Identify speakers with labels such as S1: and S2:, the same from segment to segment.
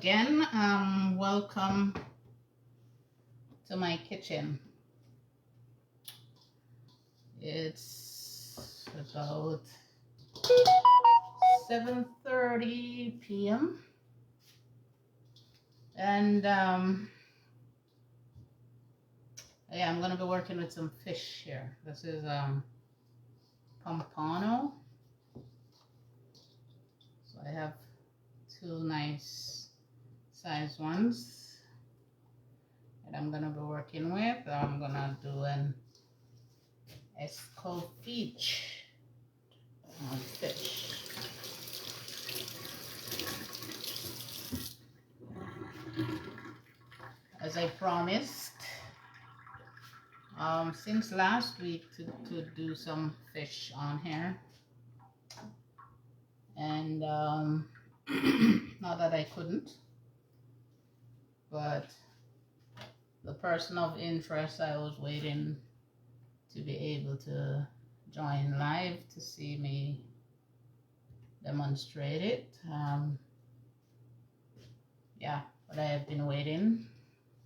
S1: again. Welcome to my kitchen. It's about 7:30 p.m. and yeah, I'm gonna be working with some fish here. This is pompano. So I have two nice size ones that I'm gonna be working with. I'm gonna do an Escovitched fish. As I promised, since last week to do some fish on here, and not that I couldn't, but the person of interest, I was waiting to be able to join live to see me demonstrate it. Yeah, but I have been waiting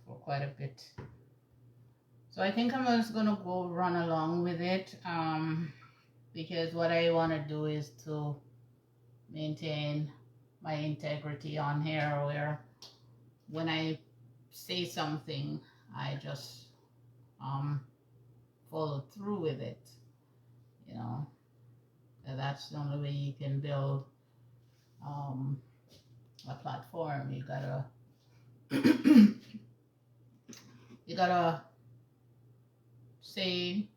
S1: for quite a bit. So I think I'm just gonna go run along with it, because what I want to do is to maintain my integrity on here, where when I say something, I just follow through with it. You know, and that's the only way you can build a platform. You gotta you gotta say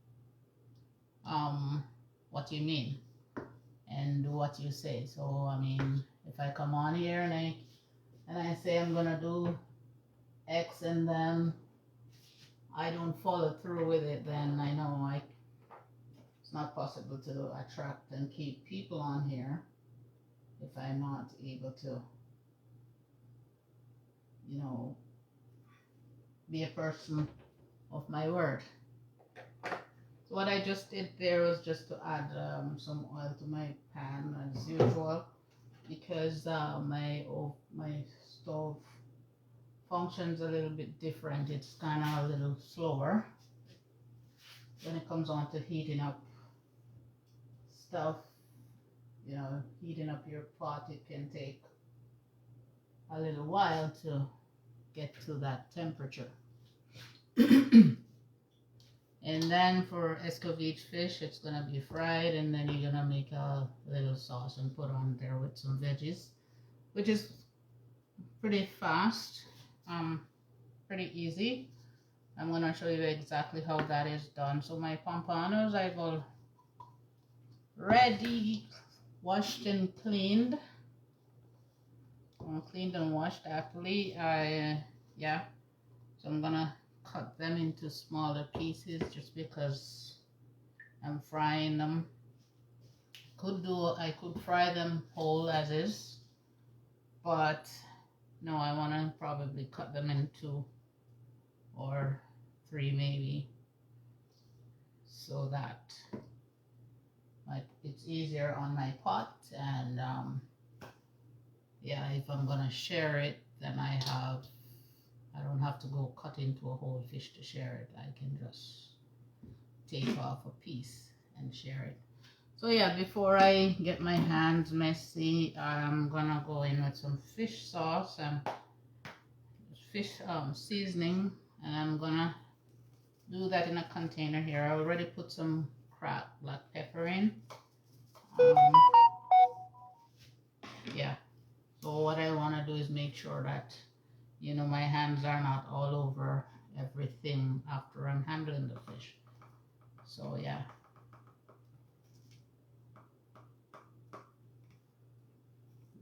S1: what you mean and do what you say. So I mean, if I come on here and I say I'm gonna do X and then I don't follow through with it, then I know it's not possible to attract and keep people on here if I'm not able to, you know, be a person of my word. So what I just did there was just to add some oil to my pan as usual, because my stove functions a little bit different. It's kind of a little slower when it comes on to heating up stuff. You know, heating up your pot, it can take a little while to get to that temperature. And then for Escovitched fish, it's gonna be fried, and then you're gonna make a little sauce and put on there with some veggies, which is pretty fast, pretty easy. I'm gonna show you exactly how that is done. So my pompanos, I've already washed and cleaned. Cleaned and washed actually. Yeah. So I'm gonna cut them into smaller pieces just because I'm frying them. I could fry them whole as is, but no, I want to probably cut them in 2 or 3 maybe, so that it's easier on my pot. And yeah, if I'm gonna share it, then I don't have to go cut into a whole fish to share it. I can just take off a piece and share it. So yeah, before I get my hands messy, I'm gonna go in with some fish sauce and fish seasoning, and I'm gonna do that in a container here. I already put some cracked black pepper in. Yeah, so what I want to do is make sure that, you know, my hands are not all over everything after I'm handling the fish. So yeah.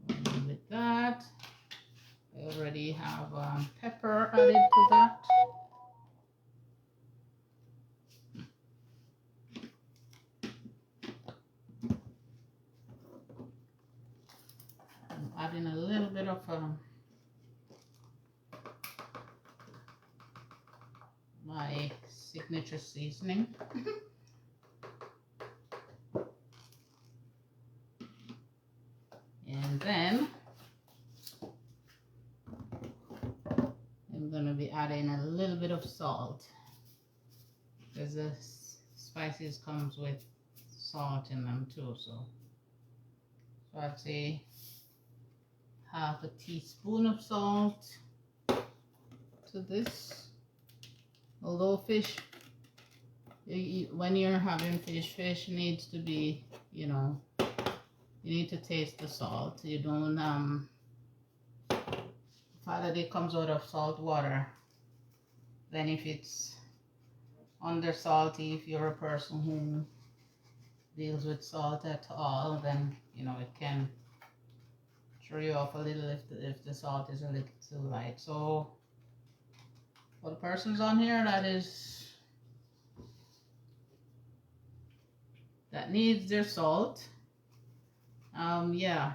S1: And with that, I already have pepper added to that. I'm adding a little bit of my signature seasoning. And then a little bit of salt, because the spices comes with salt in them too. So I'd say half a teaspoon of salt to this. Although fish, when you're having fish needs to be, you know, you need to taste the salt. You don't, the fact that it comes out of salt water, then if it's under salty, if you're a person who deals with salt at all, then, you know, it can throw you off a little if the salt is a little too light. So for the persons on here that needs their salt, yeah,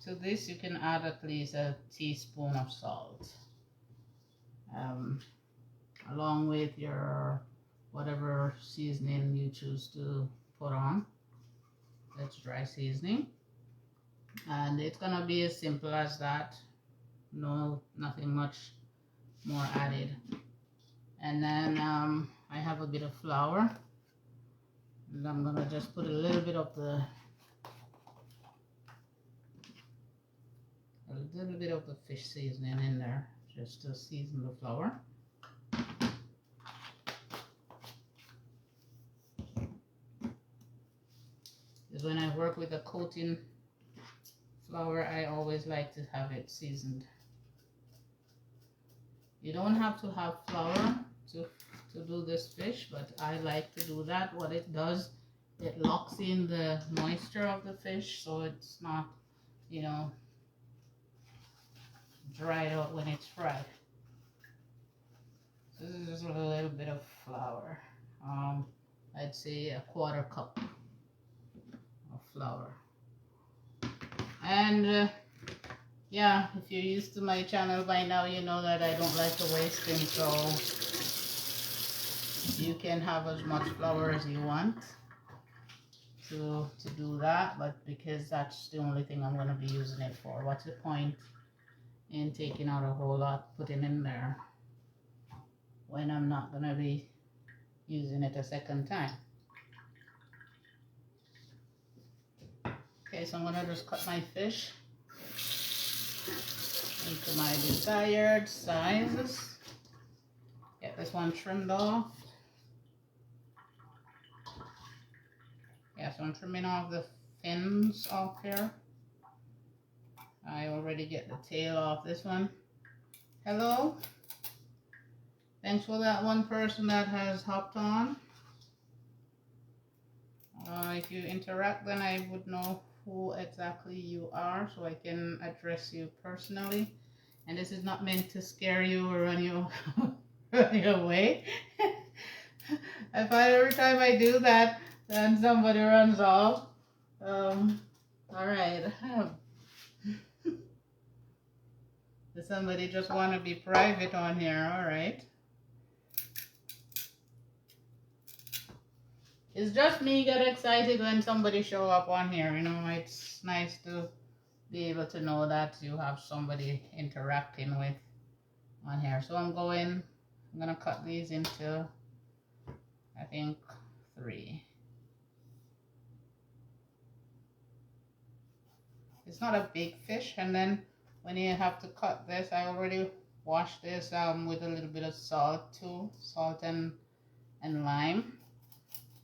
S1: to this you can add at least a teaspoon of salt, along with your whatever seasoning you choose to put on. That's dry seasoning, and it's gonna be as simple as that. No, nothing much more added. And then I have a bit of flour, and I'm gonna just put a little bit of the fish seasoning in there, just to season the flour. Because when I work with a coating flour, I always like to have it seasoned. You don't have to have flour to do this fish, but I like to do that. What it does, it locks in the moisture of the fish, so it's not, you know, dried out when it's fried. So this is just a little bit of flour. I'd say a 1/4 cup of flour. And yeah, if you're used to my channel by now, you know that I don't like to waste things, so you can have as much flour as you want to do that, but because that's the only thing I'm going to be using it for, what's the point in taking out a whole lot, putting in there, when I'm not going to be using it a second time? Okay, so I'm going to just cut my fish into my desired sizes. Get this one trimmed off. Yeah, so I'm trimming off the fins off here. I already get the tail off this one. Hello. Thanks for that one person that has hopped on. If you interact, then I would know who exactly you are, so I can address you personally. And this is not meant to scare you or run you, run you away. I find every time I do that, then somebody runs off. All right. Does somebody just want to be private on here? All right. It's just me get excited when somebody show up on here. You know, it's nice to be able to know that you have somebody interacting with on here. So I'm gonna cut these into, I think, 3. It's not a big fish, and then when you have to cut this, I already washed this with a little bit of salt too, salt and lime.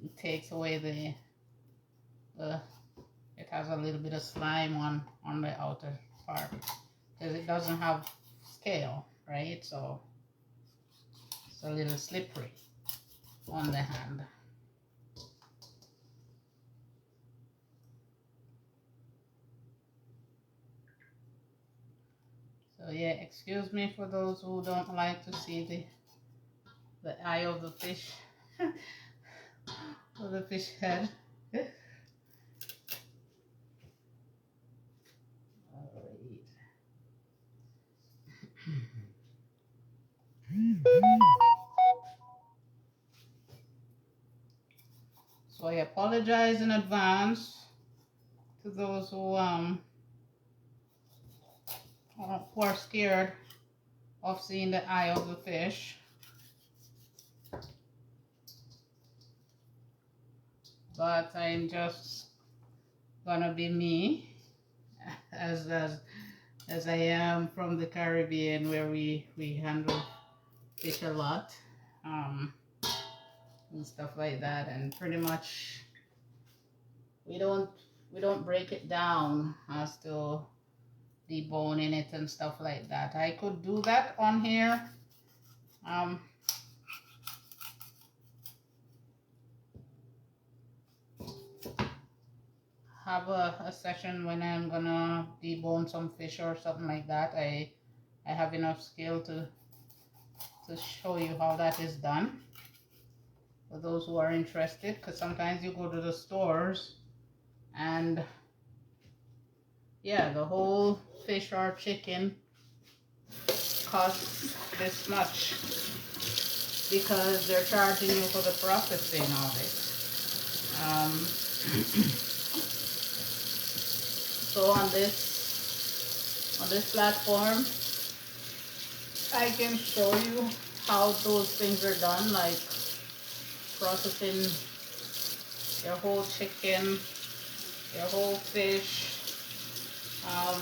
S1: It takes away it has a little bit of slime on the outer part, because it doesn't have scale, right? So it's a little slippery on the hand. So yeah, excuse me for those who don't like to see the eye of the fish or the fish head. So I apologize in advance to those who are scared of seeing the eye of the fish. But I'm just gonna be me, as I am from the Caribbean, where we handle fish a lot, and stuff like that, and pretty much we don't break it down as to deboning it and stuff like that. I could do that on here. Have a session when I'm gonna debone some fish or something like that. I have enough skill to show you how that is done for those who are interested, because sometimes you go to the stores and yeah, the whole fish or chicken costs this much because they're charging you for the processing of it. So on this platform, I can show you how those things are done, like processing your whole chicken, your whole fish,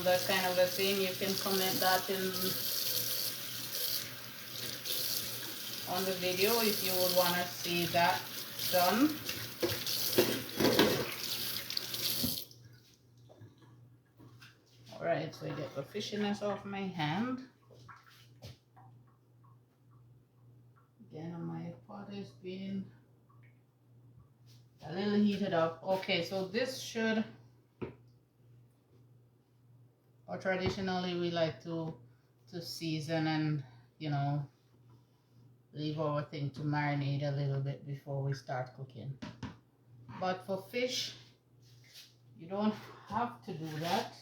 S1: that kind of a thing. You can comment that on the video if you would want to see that done. Alright, so I get the fishiness off my hand. Again, my pot is being a little heated up. Okay, so this should, or traditionally we like to season and, you know, leave our thing to marinate a little bit before we start cooking. But for fish, you don't have to do that.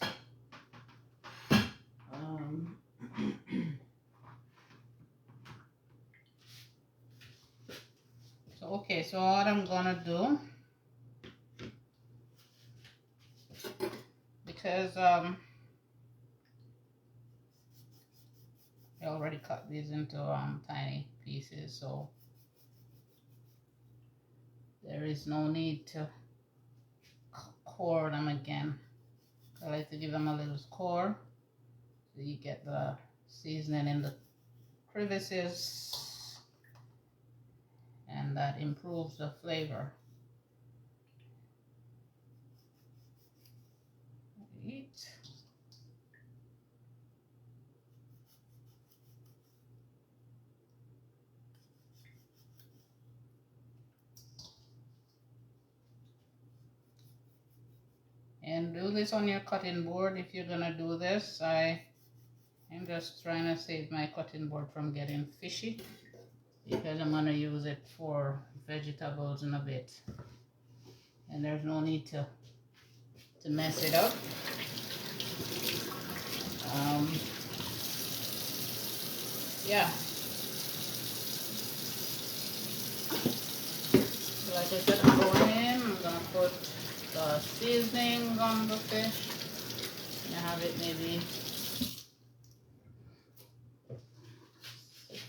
S1: So okay, so what I'm gonna do, because I already cut these into tiny pieces, so there is no need to core them again. I like to give them a little core so you get the seasoning in the crevices, and that improves the flavor. Eat. And do this on your cutting board if you're gonna do this. I'm just trying to save my cutting board from getting fishy, because I'm gonna use it for vegetables in a bit, and there's no need to mess it up. Yeah. So like I said, I'm going in. I'm gonna put the seasoning on the fish. I'm gonna have it maybe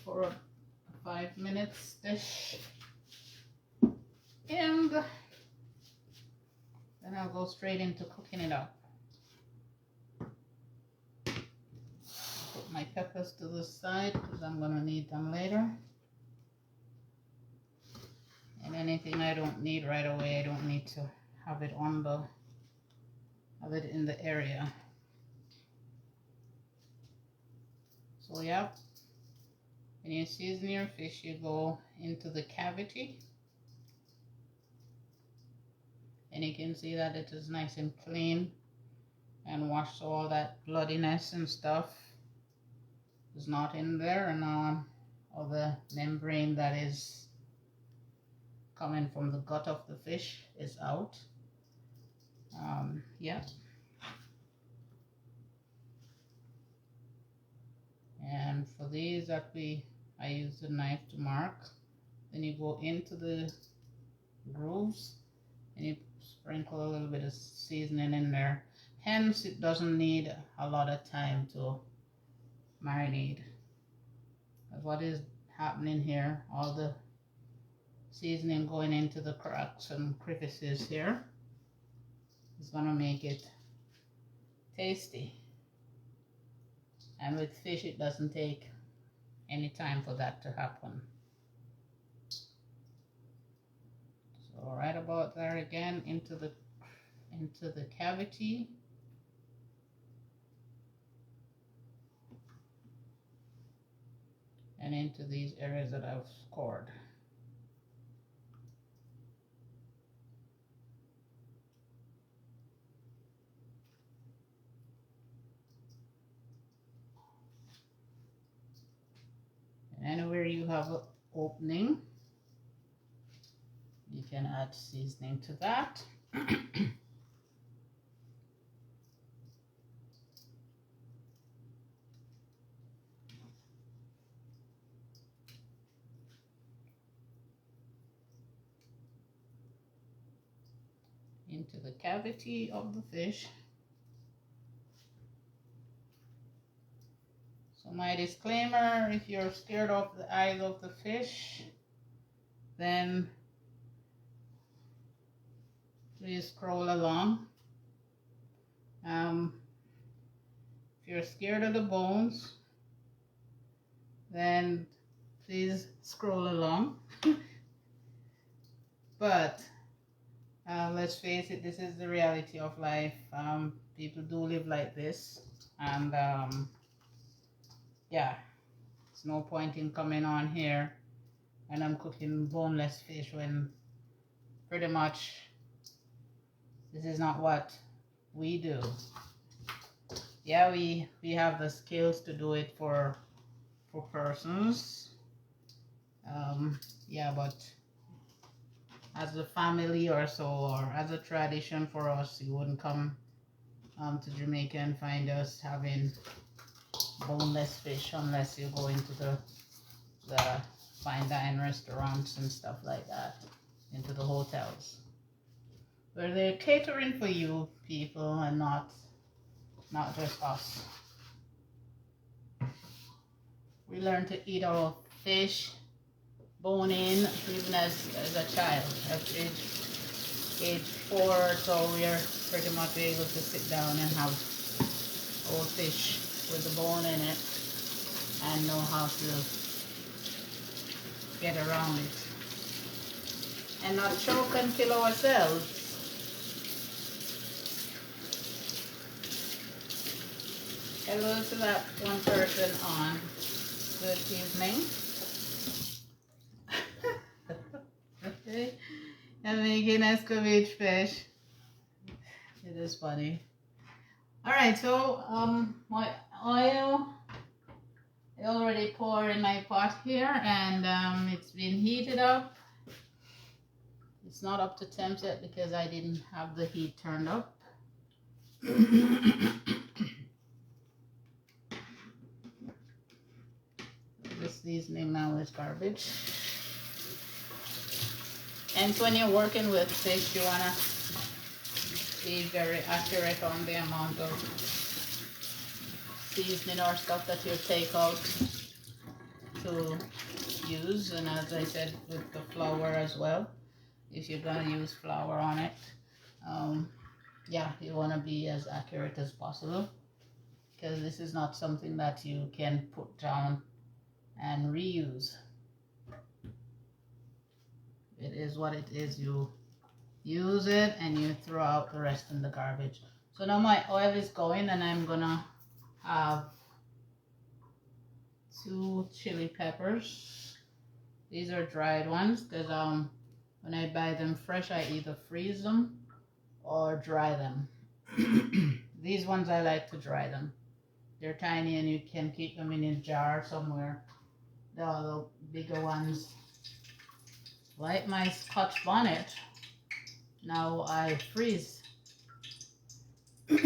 S1: for a 5 minutes dish, and then I'll go straight into cooking it up. Put my peppers to the side because I'm gonna need them later. And anything I don't need right away, I don't need to have it in the area. So yeah, when you season your fish, you go into the cavity, and you can see that it is nice and clean and washed, so all that bloodiness and stuff is not in there, and all the membrane that is coming from the gut of the fish is out. Yeah. And for these that I use the knife to mark. Then you go into the grooves and you sprinkle a little bit of seasoning in there. Hence, it doesn't need a lot of time to marinate. what is happening here, all the seasoning going into the cracks and crevices here, is gonna make it tasty. And with fish, it doesn't take any time for that to happen. So right about there again, into the cavity. And into these areas that I've scored. And anywhere you have an opening, you can add seasoning to that. Into the cavity of the fish. So my disclaimer, if you're scared of the eyes of the fish, then please scroll along. If you're scared of the bones, then please scroll along. But let's face it, this is the reality of life. People do live like this, and yeah, it's no point in coming on here and I'm cooking boneless fish when pretty much this is not what we do. Yeah, we have the skills to do it for persons. Yeah, but as a family or so, or as a tradition for us, you wouldn't come to Jamaica and find us having boneless fish unless you go into the fine dine restaurants and stuff like that, into the hotels, where they're catering for you people and not just us. We learn to eat our fish bone in even as a child. At age 4 or so, we are pretty much able to sit down and have our fish with the bone in it and know how to get around it and not choke and kill ourselves. Hello to that one person on. Good evening. Okay. I'm making Escovitched fish. It is funny. Alright, so my oil I already poured in my pot here, and it's been heated up. It's not up to temp yet because I didn't have the heat turned up. This seasoning now is garbage. And when you're working with fish, you want to be very accurate on the amount of seasoning or stuff that you take out to use. And as I said, with the flour as well, if you're going to use flour on it, yeah, you want to be as accurate as possible, because this is not something that you can put down and reuse. It is what it is. You use it and you throw out the rest in the garbage. So now my oil is going, and I'm gonna have 2 chili peppers. These are dried ones because when I buy them fresh, I either freeze them or dry them. These ones I like to dry them. They're tiny and you can keep them in a jar somewhere. The other bigger ones, like my Scotch bonnet, now I freeze. So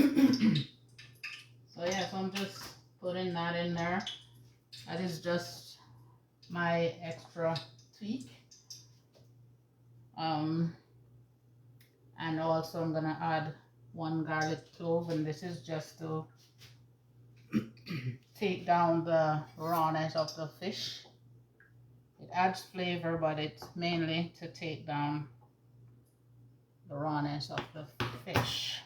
S1: yeah, so I'm just putting that in there. That is just my extra tweak. And also I'm gonna add 1 garlic clove, and this is just to take down the rawness of the fish. It adds flavor, but it's mainly to take down the rawness of the fish.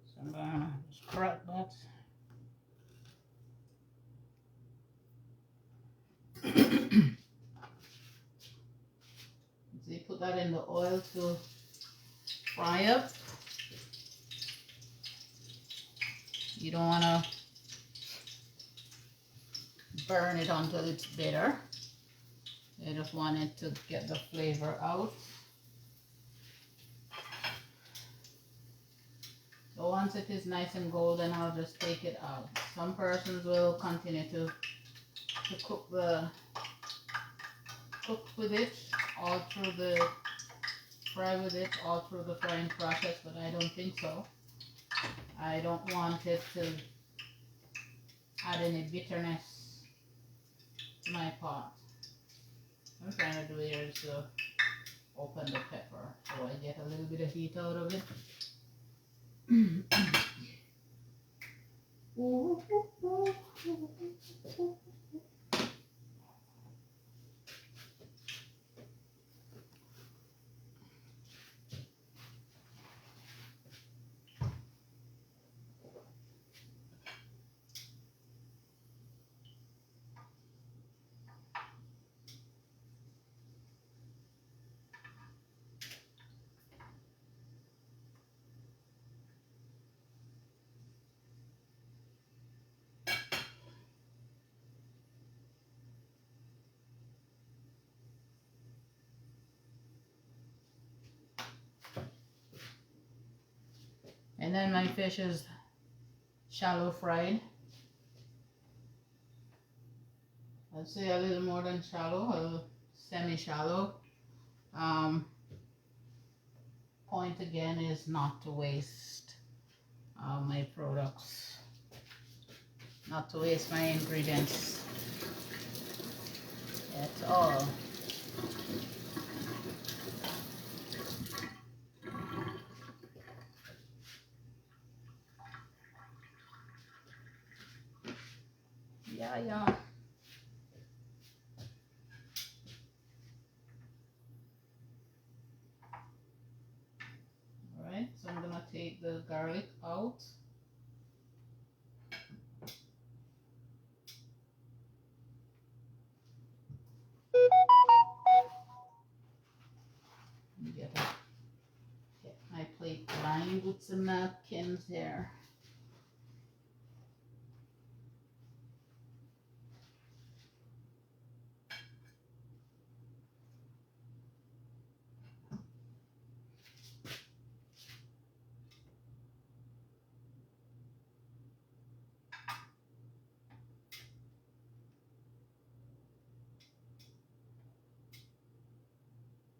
S1: So I'm gonna just crack that. So you put that in the oil to fry up. You don't want to burn it until it's bitter. You just want it to get the flavor out. So once it is nice and golden, I'll just take it out. Some persons will continue to cook with it all through the fry with it all through the frying process, but I don't think so. I don't want it to add any bitterness to my pot. What I'm trying to do here is to open the pepper so I get a little bit of heat out of it. And then my fish is shallow fried. I'd say a little more than shallow, a little semi-shallow. Point again is not to waste my products, not to waste my ingredients at all. Yeah. Alright, so I'm gonna take the garlic out. Get my plate lined with some napkins here.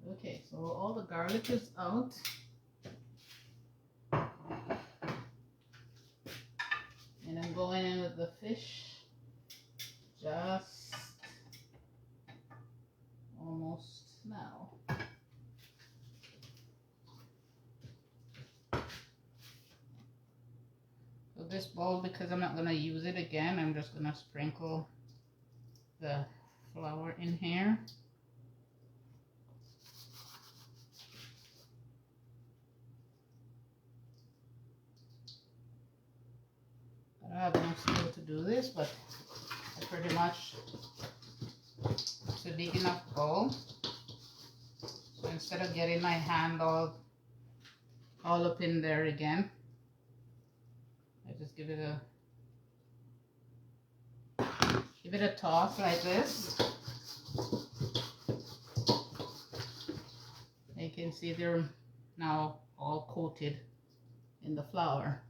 S1: Okay, so all the garlic is out. And I'm going in with the fish. Just almost now. So this bowl, because I'm not going to use it again, I'm just going to sprinkle the flour in here. I don't have enough skill to do this, but I pretty much, it's a big enough bowl. So instead of getting my hand all up in there again, I just give it a toss like this. You can see they're now all coated in the flour.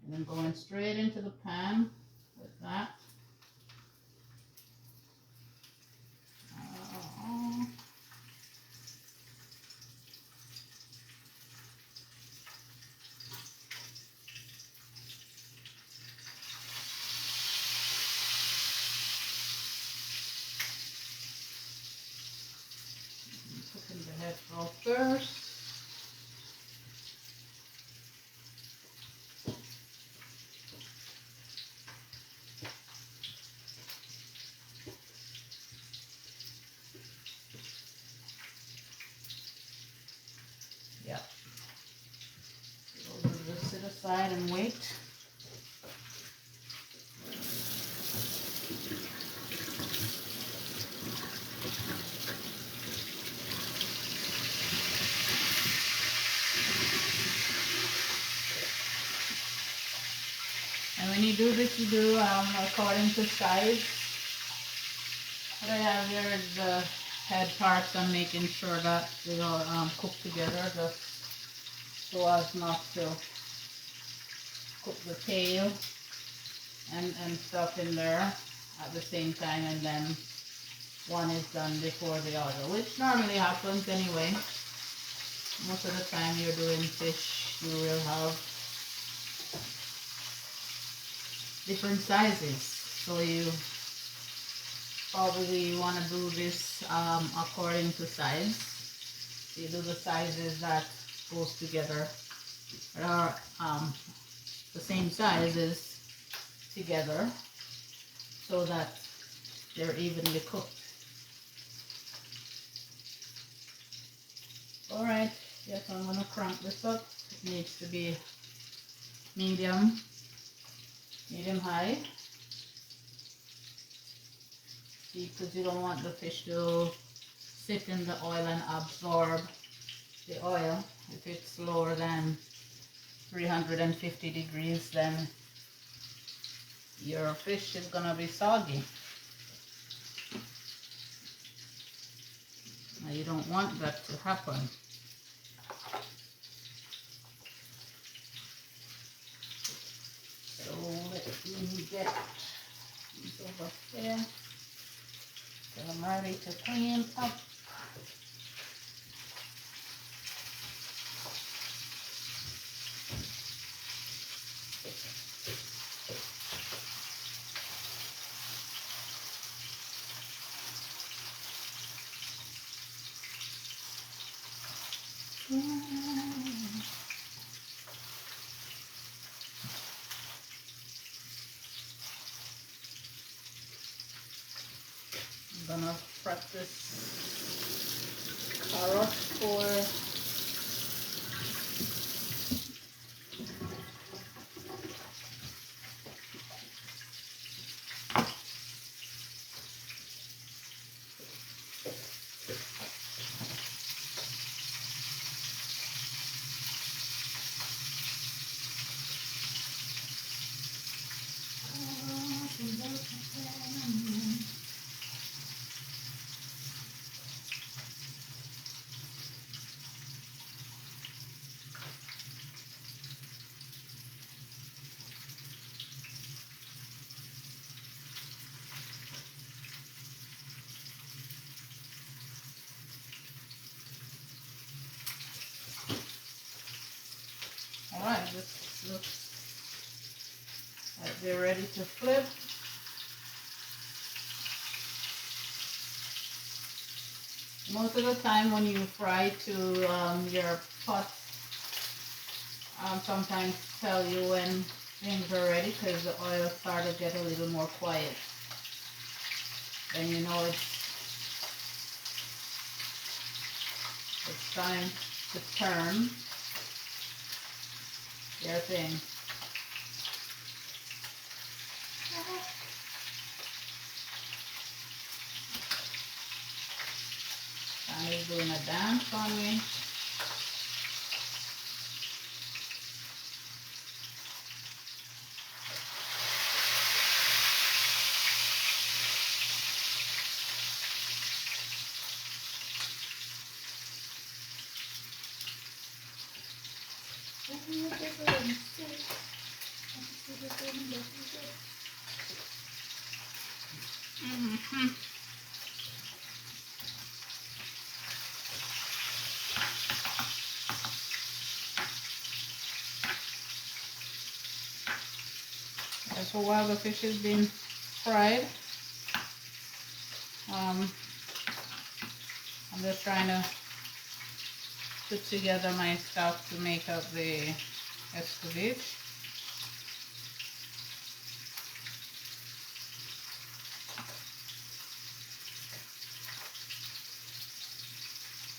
S1: And then going straight into the pan with that. Cooking the head off first. aside and wait. And when you do this, you do according to size. What I have here is the head parts. I'm making sure that they all cook together, just so as not to cook the tail and stuff in there at the same time, and then one is done before the other, which normally happens anyway. Most of the time you're doing fish, you will have different sizes, so you probably want to do this according to size. So you do the sizes that goes together, or the same sizes together, so that they're evenly cooked. Alright, yes, I'm going to crank this up. It needs to be medium high. See, because you don't want the fish to sit in the oil and absorb the oil. If it's lower than 350 degrees, then your fish is gonna be soggy. Now you don't want that to happen. So let me get these over here. So I'm ready to clean up. I'm gonna prep this carrot for Alright, this looks like they're ready to flip. Most of the time when you fry to your pot, sometimes tell you when things are ready, because the oil starts to get a little more quiet. Then you know it's time to turn your thing. And he's doing a dance on me. So while the fish is being fried, I'm just trying to put together my stuff to make up the escovitched.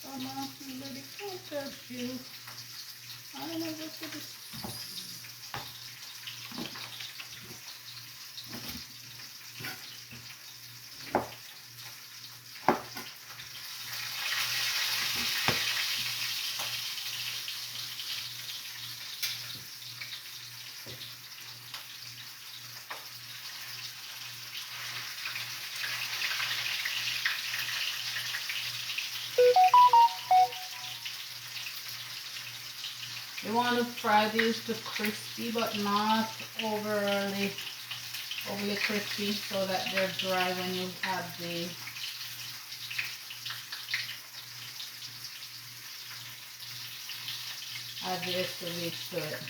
S1: Come on, somebody, don't touch you. I don't know what to do. You want to fry these to crispy, but not overly crispy, so that they're dry when you add the escovitched to it.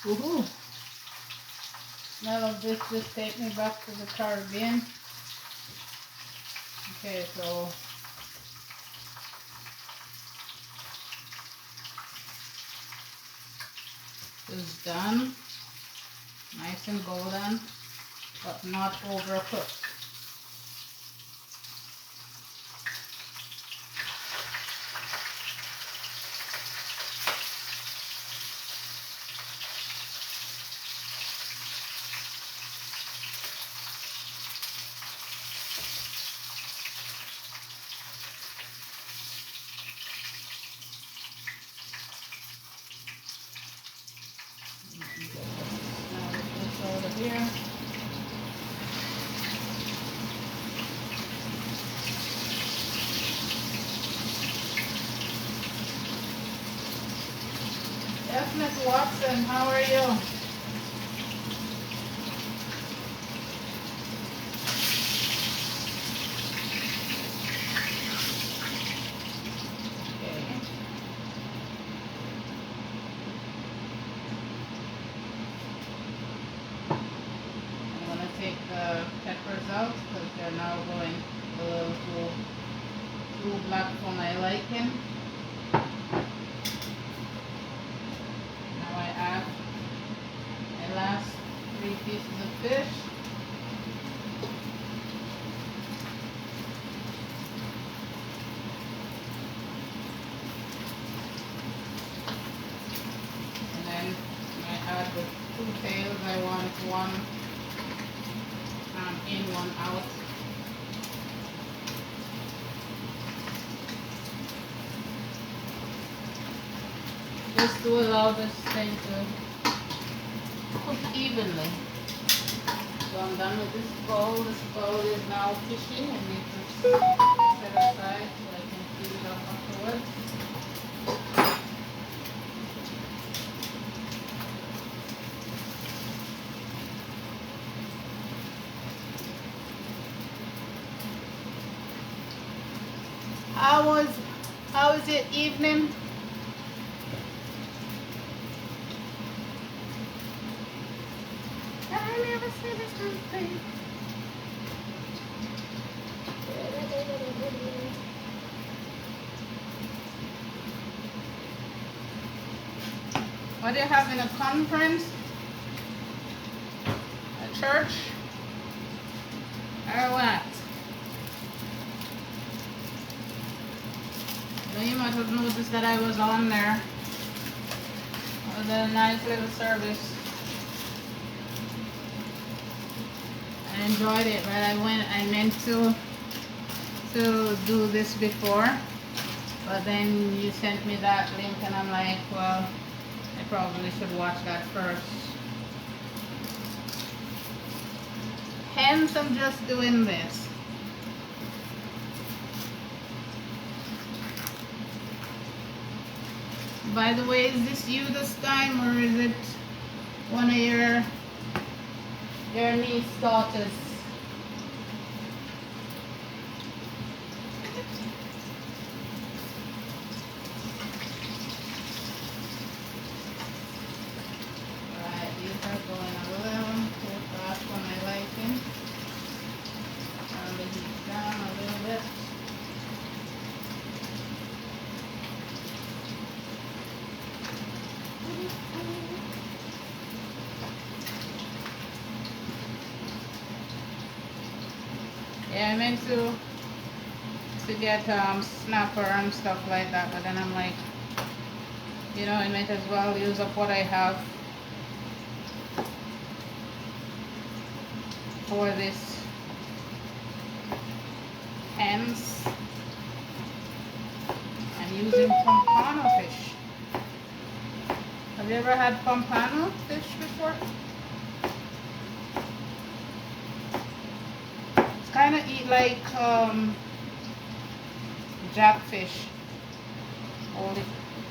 S1: Woohoo! Smell of this just take me back to the Caribbean. Okay, so this is done. Nice and golden, but not overcooked. Here. Yes, Miss Watson, how are you? Take the peppers out because they're now going a little too black for my liking. Now I add my last 3 pieces of fish. And then I add the 2 tails. I want one in, one out. Just to allow this thing to cook evenly. So I'm done with this bowl. This bowl is now fishy. I need to set it aside so I can clean it up afterwards. How was it evening? I never see this thing. What are you having, a conference? A church? Or what? You might have noticed that I was on there. It was a nice little service. I enjoyed it, but I meant to do this before, but then you sent me that link and I'm like, well, I probably should watch that first. Hence, I'm just doing this. By the way, is this you this time, or is it one of your niece daughters? Yeah, I meant to get snapper and stuff like that, but then I'm like, you know, I might as well use up what I have for this hens. I'm using pompano fish. Have you ever had pompano fish before? It's kind of eat like jackfish. Holy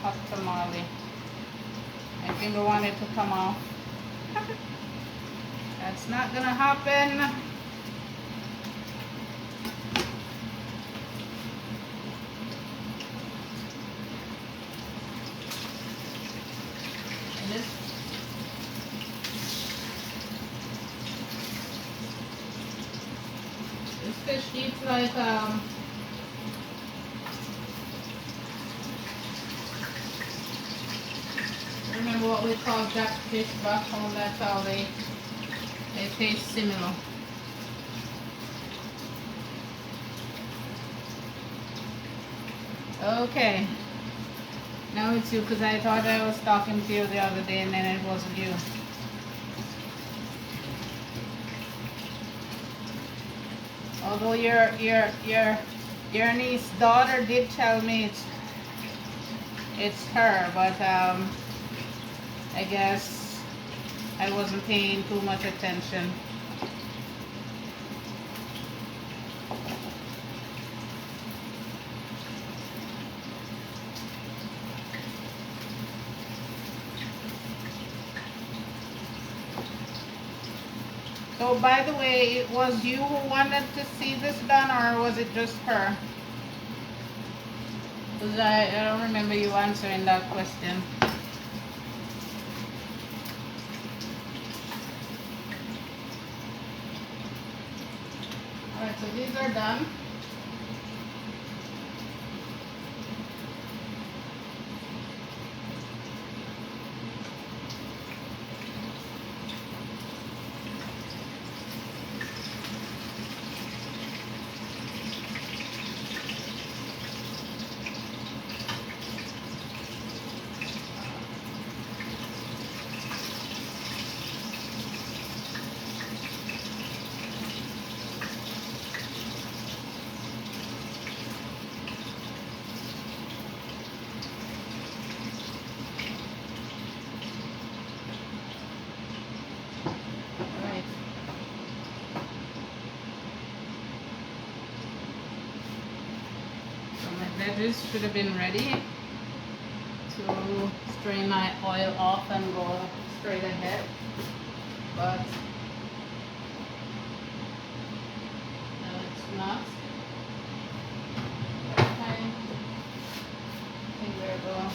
S1: hot tamale. I think I want it to come off. That's not gonna happen. This fish eats like remember what we call jackfish back home. That's how they taste similar. Okay, now it's you, because I thought I was talking to you the other day and then it wasn't you. Although your niece's daughter did tell me it's her, but I guess I wasn't paying too much attention. So by the way, it was you who wanted to see this done, or was it just her? Because I don't remember you answering that question. Alright, so these are done. Veggies should have been ready to strain my oil off and go straight ahead, but no, it's not. Okay, I think we're going.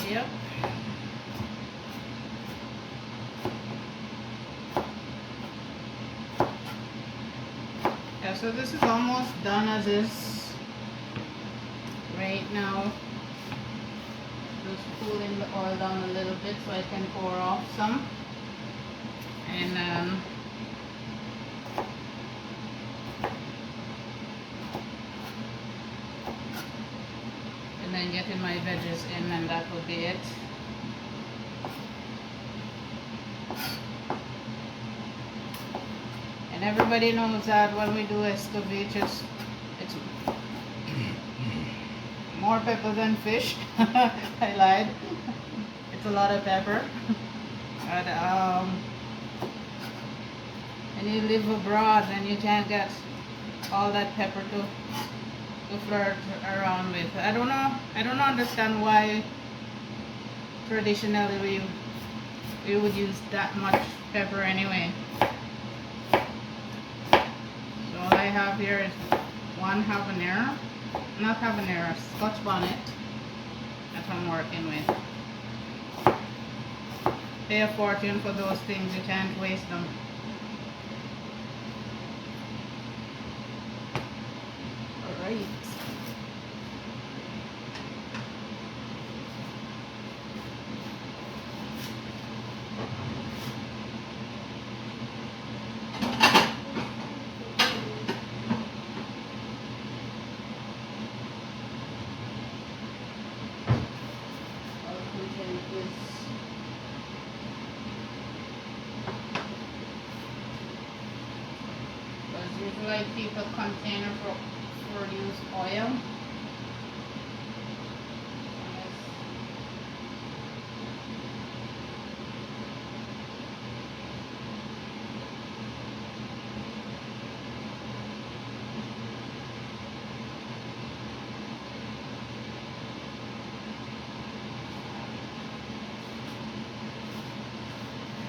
S1: Yep. Yeah, so this is almost done as is right now. Just cooling the oil down a little bit so I can pour off some. And then getting my veggies in, and that would be it. And everybody knows that when we do escovitch, it's more pepper than fish. I lied. It's a lot of pepper. But and you live abroad and you can't get all that pepper to flirt around with. I don't understand why traditionally we would use that much pepper anyway. So all I have here is one habanero, not habanero, Scotch bonnet that I'm working with. Pay a fortune for those things, you can't waste them. Alright. Usually I keep a container for used oil.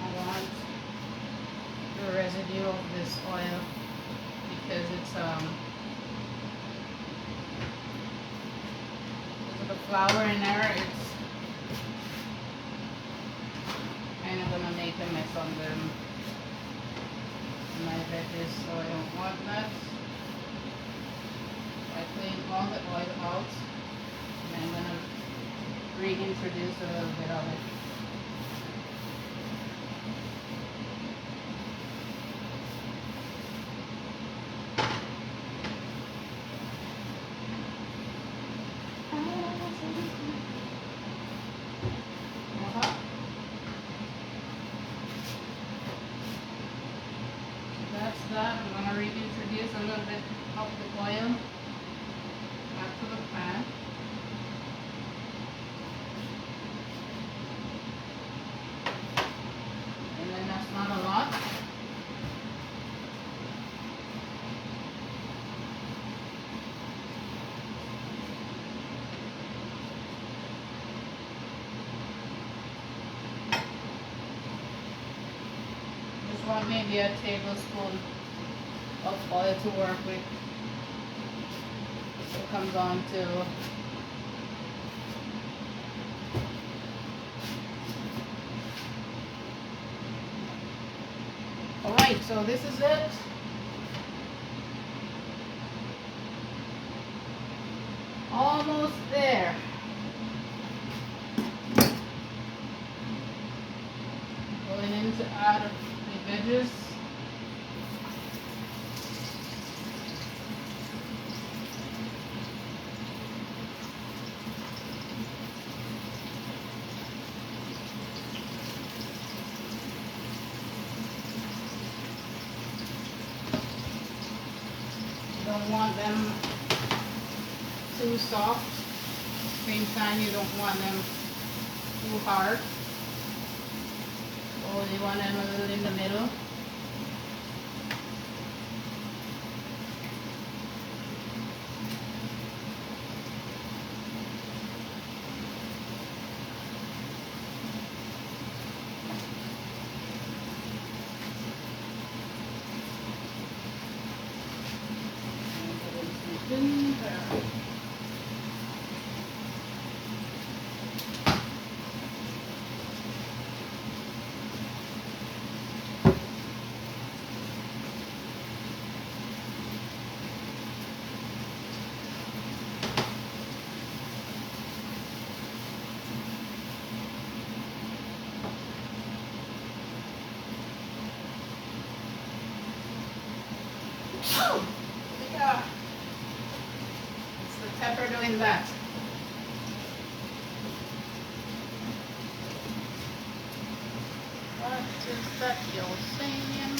S1: I want the residue of this oil, because it's the flour in there, it's kind of gonna make a mess on my veggies, so I don't want that. I clean all the oil out, and I'm gonna reintroduce a little bit of it. That I'm going to reintroduce a little bit of the oil back to the pan. And then that's not a lot. Just want maybe a tablespoon of oil to work with. So it comes on to alright, so this is it. Almost there. Going in to add the veggies. Don't want them too soft. Same time, you don't want them too hard. So you want them a little in the middle. Yeah, it's the pepper doing that. What is that you're saying?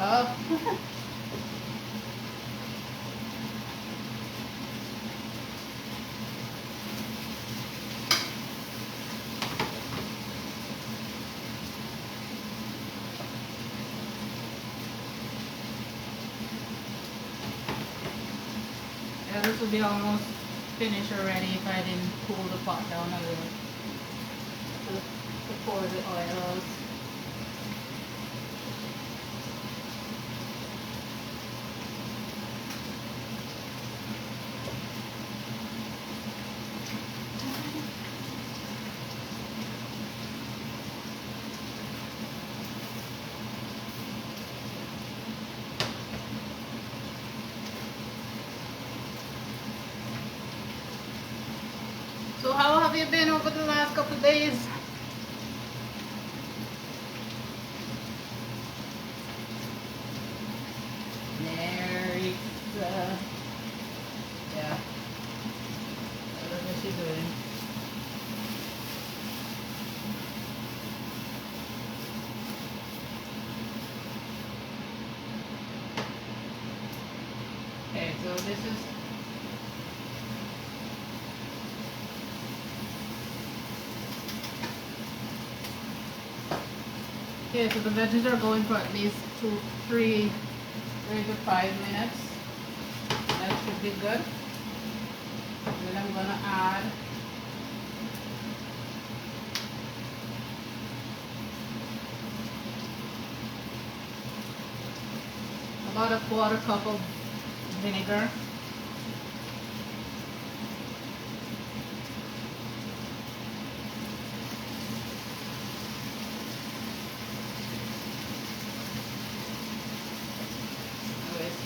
S1: Oh. Yeah, this will be almost finished already if I didn't cool the pot down a little to pour the oils. So how have you been over the last couple of days? There yeah. What is she doing? Okay, so this is okay, so the veggies are going for at least 3 to 5 minutes. That should be good. Then I'm gonna add about a 1/4 cup of vinegar. Anyways,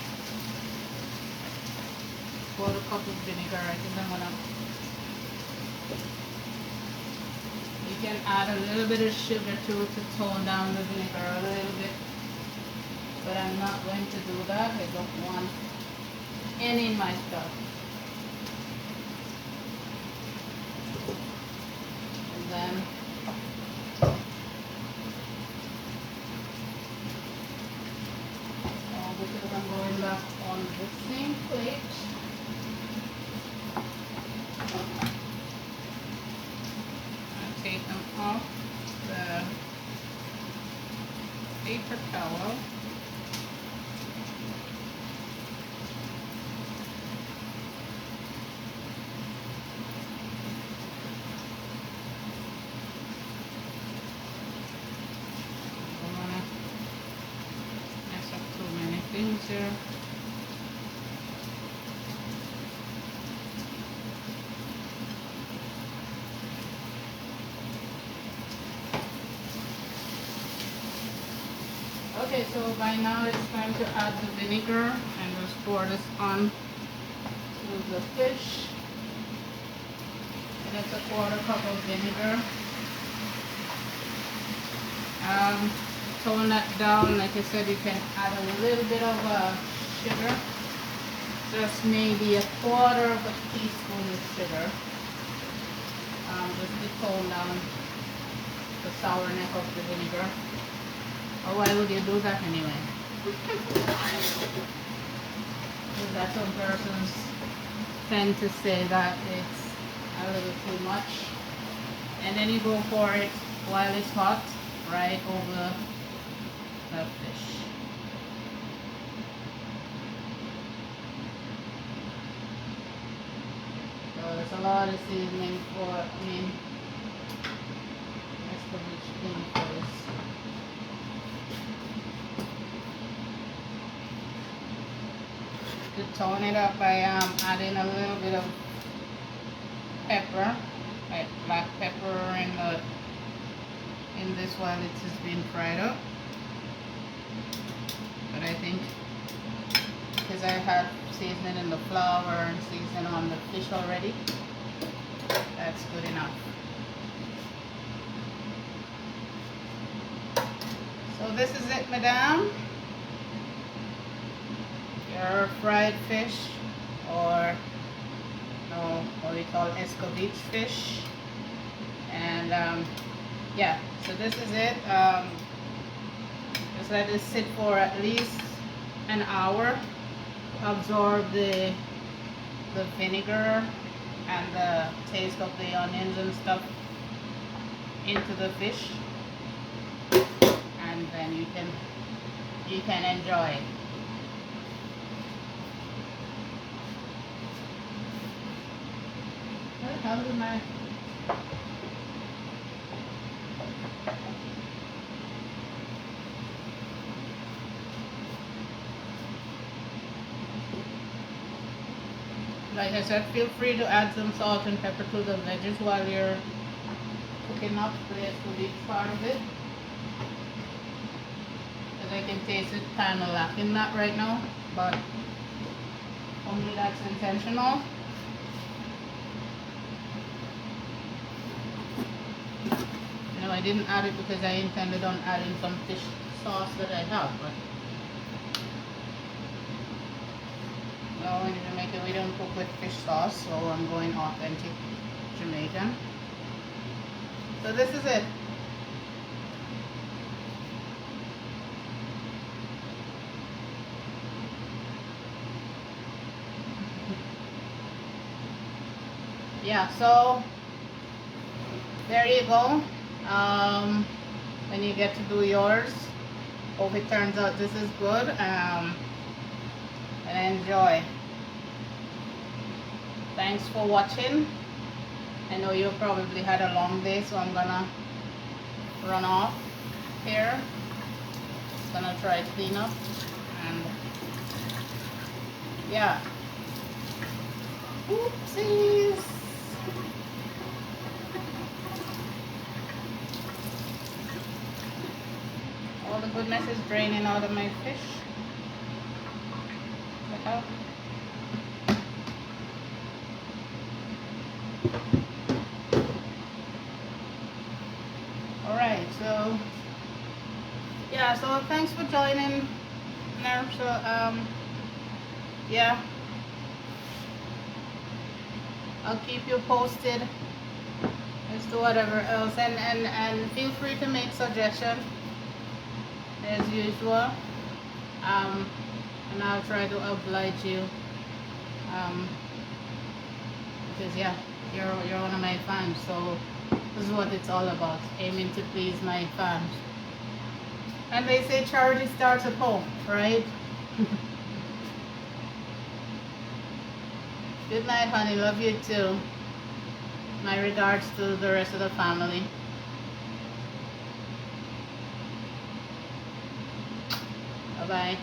S1: 1/4 cup of vinegar. I think I'm gonna. You can add a little bit of sugar too to tone down the vinegar a little bit. But I'm not going to do that. I don't want any in my stuff. And then because I'm going back on the same plate, I take them off the paper towel. Things here. Okay, so by now it's time to add the vinegar and just pour this on to the fish. And it's a 1/4 cup of vinegar. Tone that down. Like I said, you can add a little bit of sugar, just maybe a 1/4 of a teaspoon of sugar, just to tone down the sourness of the vinegar. Or why would you do that anyway? Because that some persons tend to say that it's a little too much, and then you go for it while it's hot, right over the fish. So there's a lot of seasoning for, Escovitched Fish for this. To tone it up, I am adding a little bit of pepper, like black pepper in this while it is being fried up. But I think because I had seasoning in the flour and seasoning on the fish already, that's good enough. So this is it, madam. Your fried fish, or what we call Escovitched fish. And yeah, so this is it. Just let it sit for at least an hour, absorb the vinegar and the taste of the onions and stuff into the fish, and then you can enjoy it. How do my like I said, feel free to add some salt and pepper to the veggies while you're cooking up the escovitched part of it. Because I can taste it kind of lacking that right now, but only that's intentional. You know, I didn't add it because I intended on adding some fish sauce that I have, but no, in Jamaica we don't cook with fish sauce, so I'm going authentic Jamaican. So this is it. Yeah, so there you go. When you get to do yours, hope it turns out this is good, and enjoy. Thanks for watching. I know you probably had a long day, so I'm gonna run off here. Gonna try to clean up, and yeah. Oopsies. All the goodness is draining out of my fish. Look out. Alright, so yeah, so thanks for joining there. So yeah, I'll keep you posted as to whatever else, and feel free to make suggestions as usual, and I'll try to oblige you, because yeah, you're one of my fans, so this is what it's all about, aiming to please my fans. And they say charity starts at home, right? Good night, honey. Love you too. My regards to the rest of the family. Bye-bye.